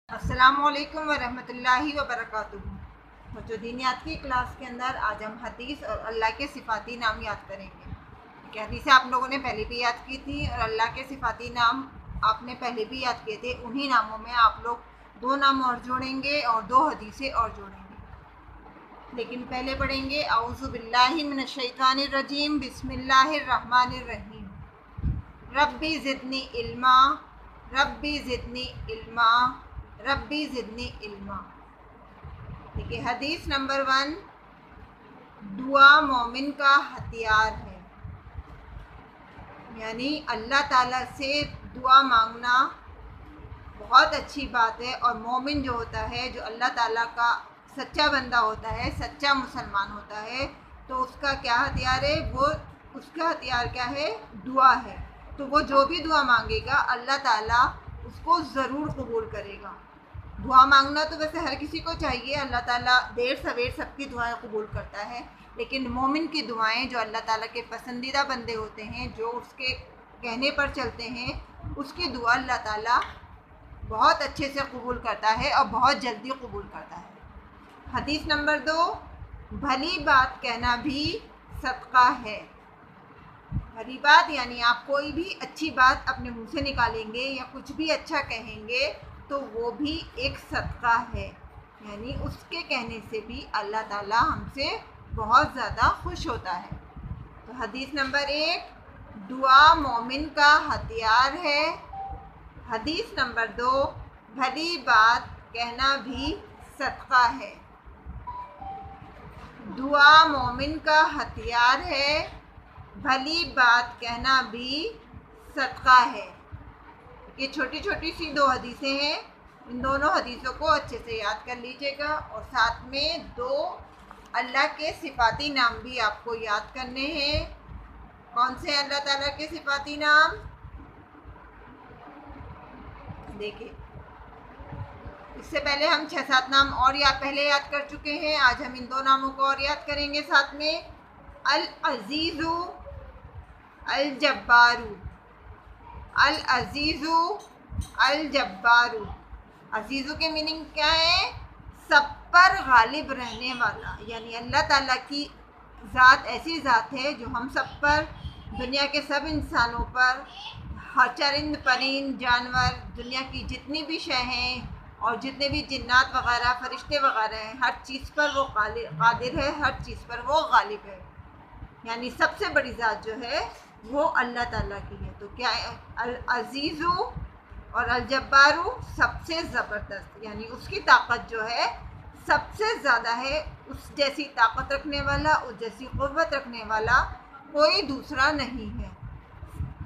السلام علیکم ورحمۃ اللہ وبرکاتہ۔ بچوں، دینیات کی کلاس کے اندر آج ہم حدیث اور اللہ کے صفاتی نام یاد کریں گے۔ کہ حدیثیں آپ لوگوں نے پہلے بھی یاد کی تھی اور اللہ کے صفاتی نام آپ نے پہلے بھی یاد کیے تھے۔ انہی ناموں میں آپ لوگ 2 نام اور جوڑیں گے اور 2 حدیثیں اور جوڑیں گے۔ لیکن پہلے پڑھیں گے اعوذ باللہ من الشیطان الرجیم، بسم اللہ الرحمن الرحیم۔ ربی زدنی علما، ربی زدنی علما، ربی زدنی علما۔ دیکھیے حدیث نمبر 1، دعا مومن کا ہتھیار ہے، یعنی اللہ تعالیٰ سے دعا مانگنا بہت اچھی بات ہے، اور مومن جو ہوتا ہے، جو اللہ تعالیٰ کا سچا بندہ ہوتا ہے، سچا مسلمان ہوتا ہے، تو اس کا کیا ہتھیار ہے؟ اس کا ہتھیار کیا ہے؟ دعا ہے۔ تو وہ جو بھی دعا مانگے گا اللہ تعالیٰ اس کو ضرور قبول کرے گا۔ دعا مانگنا تو ویسے ہر کسی کو چاہیے، اللہ تعالیٰ دیر سویر سب کی دعائیں قبول کرتا ہے، لیکن مومن کی دعائیں، جو اللہ تعالیٰ کے پسندیدہ بندے ہوتے ہیں، جو اس کے کہنے پر چلتے ہیں، اس کی دعا اللہ تعالیٰ بہت اچھے سے قبول کرتا ہے اور بہت جلدی قبول کرتا ہے۔ حدیث نمبر 2، بھلی بات کہنا بھی صدقہ ہے۔ بھلی بات یعنی آپ کوئی بھی اچھی بات اپنے منہ سے نکالیں گے یا کچھ بھی اچھا کہیں گے تو وہ بھی ایک صدقہ ہے، یعنی اس کے کہنے سے بھی اللہ تعالیٰ ہم سے بہت زیادہ خوش ہوتا ہے۔ تو حدیث نمبر 1، دعا مومن کا ہتھیار ہے۔ حدیث نمبر 2، بھلی بات کہنا بھی صدقہ ہے۔ دعا مومن کا ہتھیار ہے، بھلی بات کہنا بھی صدقہ ہے۔ یہ چھوٹی چھوٹی سی 2 حدیثیں ہیں، ان دونوں حدیثوں کو اچھے سے یاد کر لیجیے گا، اور ساتھ میں 2 اللہ کے صفاتی نام بھی آپ کو یاد کرنے ہیں۔ کون سے اللہ تعالیٰ کے صفاتی نام؟ دیکھیں، اس سے پہلے ہم 6-7 نام اور پہلے یاد کر چکے ہیں، آج ہم ان 2 ناموں کو اور یاد کریں گے ساتھ میں۔ العزیز، الجبار۔ العزیز، الجبار۔ عزیزو کے میننگ کیا ہے؟ سب پر غالب رہنے والا، یعنی اللہ تعالیٰ کی ذات ایسی ذات ہے جو ہم سب پر، دنیا کے سب انسانوں پر، ہر چرند پرند جانور، دنیا کی جتنی بھی شے ہیں اور جتنے بھی جنات وغیرہ، فرشتے وغیرہ ہیں، ہر چیز پر وہ قادر ہے، ہر چیز پر وہ غالب ہے، یعنی سب سے بڑی ذات جو ہے وہ اللہ تعالیٰ کی ہے۔ تو کیا ہے؟ العزیز اور الجبار، سب سے زبردست، یعنی اس کی طاقت جو ہے سب سے زیادہ ہے، اس جیسی طاقت رکھنے والا، اس جیسی قوت رکھنے والا کوئی دوسرا نہیں ہے،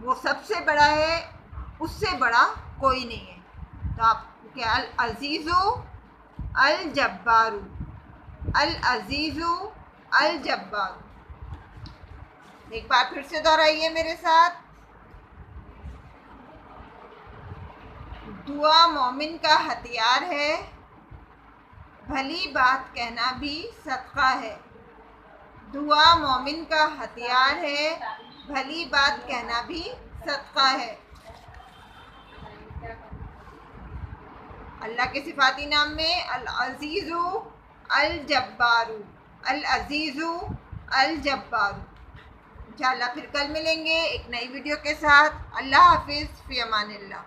وہ سب سے بڑا ہے، اس سے بڑا کوئی نہیں ہے۔ تو آپ کیا؟ العزیز، الجبار، العزیز، الجبار۔ ایک بار پھر سے دہرائیے میرے ساتھ۔ دعا مومن کا ہتھیار ہے، بھلی بات کہنا بھی صدقہ ہے۔ دعا مومن کا ہتھیار ہے، بھلی بات کہنا بھی صدقہ ہے۔ اللہ کے صفاتی نام میں العزیز، الجبار، العزیز، الجبار۔ انشاءاللہ پھر کل ملیں گے ایک نئی ویڈیو کے ساتھ۔ اللہ حافظ، فی امان اللہ۔